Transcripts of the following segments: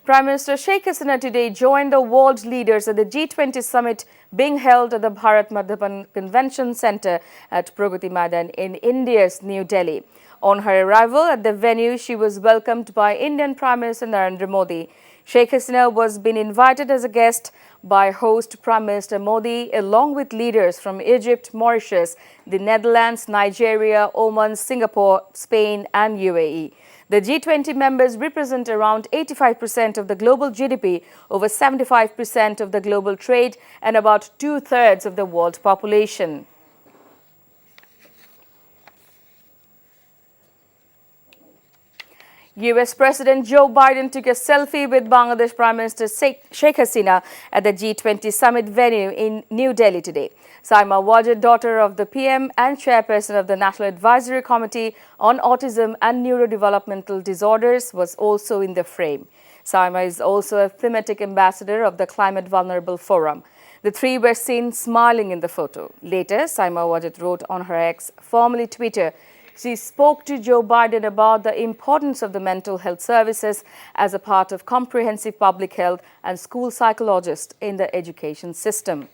Prime Minister Sheikh Hasina today joined the world leaders at the G20 summit being held at the Bharat Madhyapan Convention Centre at Pragati Maidan in India's New Delhi. On her arrival at the venue, she was welcomed by Indian Prime Minister Narendra Modi. Sheikh Hasina was being invited as a guest by host Prime Minister Modi along with leaders from Egypt, Mauritius, the Netherlands, Nigeria, Oman, Singapore, Spain and UAE. The G20 members represent around 85% of the global GDP, over 75% of the global trade and about two-thirds of the world population. US President Joe Biden took a selfie with Bangladesh Prime Minister Sheikh Hasina at the G20 summit venue in New Delhi today. Saima Wajid, daughter of the PM and chairperson of the National Advisory Committee on Autism and Neurodevelopmental Disorders, was also in the frame. Saima is also a thematic ambassador of the Climate Vulnerable Forum. The three were seen smiling in the photo. Later, Saima Wajid wrote on her ex, formerly Twitter, she spoke to Joe Biden about the importance of the mental health services as a part of comprehensive public health and school psychologists in the education system.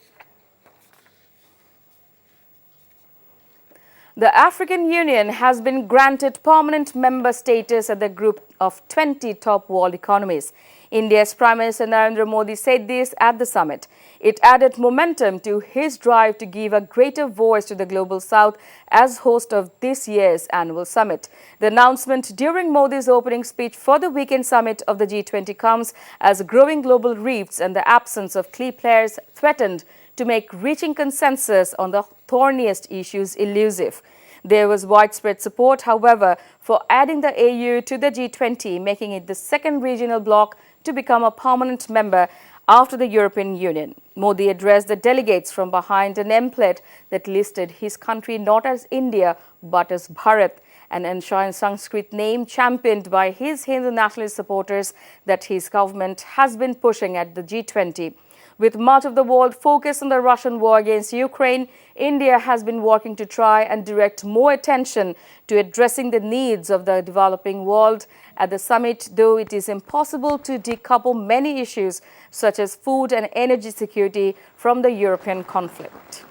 The African Union has been granted permanent member status at the group of 20 top world economies. India's Prime Minister Narendra Modi said this at the summit. It added momentum to his drive to give a greater voice to the Global South as host of this year's annual summit. The announcement during Modi's opening speech for the weekend summit of the G20 comes as growing global rifts and the absence of key players threatened to make reaching consensus on the thorniest issues elusive. There was widespread support, however, for adding the AU to the G20, making it the second regional bloc to become a permanent member after the European Union. Modi addressed the delegates from behind an emblem that listed his country not as India but as Bharat, an ancient Sanskrit name championed by his Hindu nationalist supporters that his government has been pushing at the G20. With much of the world focused on the Russian war against Ukraine, India has been working to try and direct more attention to addressing the needs of the developing world. At the summit, though it is impossible to decouple many issues such as food and energy security from the European conflict.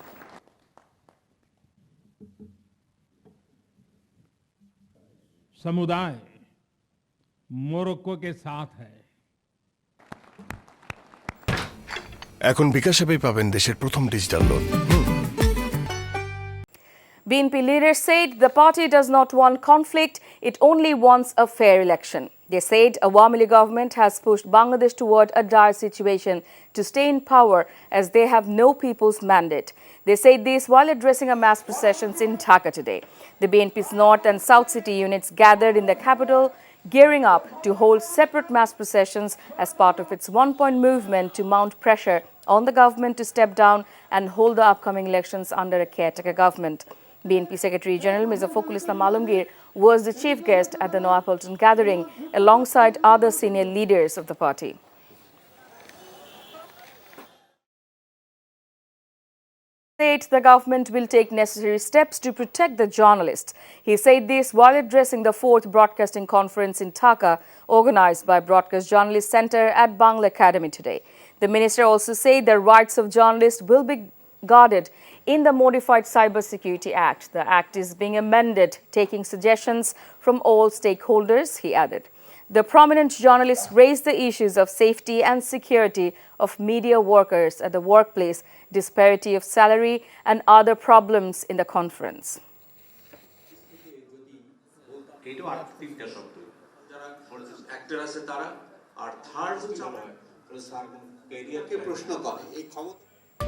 समुदाय Morocco के साथ है। এখন বিকাশ অ্যাপে পাবেন দেশের প্রথম digital loan. BNP leaders said the party does not want conflict, it only wants a fair election. They said Awami League government has pushed Bangladesh toward a dire situation to stay in power as they have no people's mandate. They said this while addressing a mass processions in Dhaka today. The BNP's North and South City units gathered in the capital, gearing up to hold separate mass processions as part of its one-point movement to mount pressure on the government to step down and hold the upcoming elections under a caretaker government. BNP Secretary General Mr. Fokul Islam Alamgir was the chief guest at the Noapolitan gathering alongside other senior leaders of the party. The government will take necessary steps to protect the journalists. He said this while addressing the 4th broadcasting conference in Dhaka, organized by Broadcast Journalist Centre at Bangla Academy today. The minister also said the rights of journalists will be guarded in the modified Cybersecurity Act. The act is being amended, taking suggestions from all stakeholders, he added. The prominent journalists raised the issues of safety and security of media workers at the workplace, disparity of salary and other problems in the conference.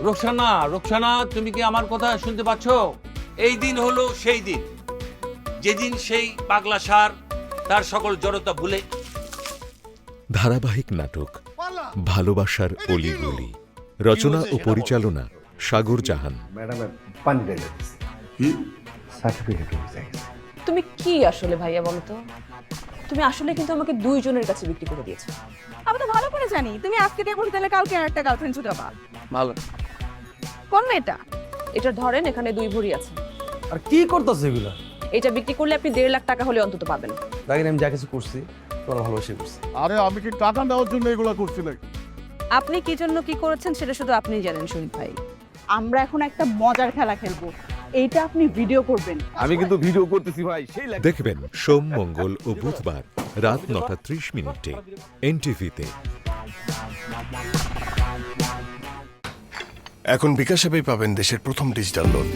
Roksana তুমি কি আমার কথা শুনতে পাচ্ছ? এই দিন হলো সেই দিন যেদিন সেই পাগলা ষাঁড় তার সকল জড়তা ভুলে ধারাবাহিক নাটক ভালোবাসার অলিগলি, রচনা ও পরিচালনা সাগর জাহান। তুমি কি আসলে ভাইয়া বলো তো? তুমি আসলে কিন্তু আমাকে দুইজনের কাছে বিক্রি করে দিয়েছো। আমি তো ভালো করে জানি তুমি আজকে দিয়ে বলতে গেলে কালকে একটা গার্লফ্রেন্ড ছুটাবা। ভালো কোন মেয়েটা? এটা ধরেন এখানে 2 ভরি আছে। আর কি করতেছ এগুলা? এটা বিক্রি করলে আপনি 1.5 লাখ টাকা হলে অন্তত পাবেন। দেখেন আমি যা কিছু করছি তোমার ভালোবাসি করছি। আরে আমি কি টাকা নেওয়ার জন্য এগুলো করছি নাকি? আপনি কি জন্য কি করেছেন সেটা শুধু আপনিই জানেন শহীদ ভাই। আমরা এখন একটা মজার খেলা খেলবো, এইটা আপনি ভিডিও করবেন। আমি কিন্তু ভিডিও করতেছি ভাই, সেই দেখবেন সোম, মঙ্গল ও বুধবার রাত 9:30 NTV-তে। এখন বিকাশ অ্যাপেই পাবেন দেশের প্রথম ডিজিটাল লোন।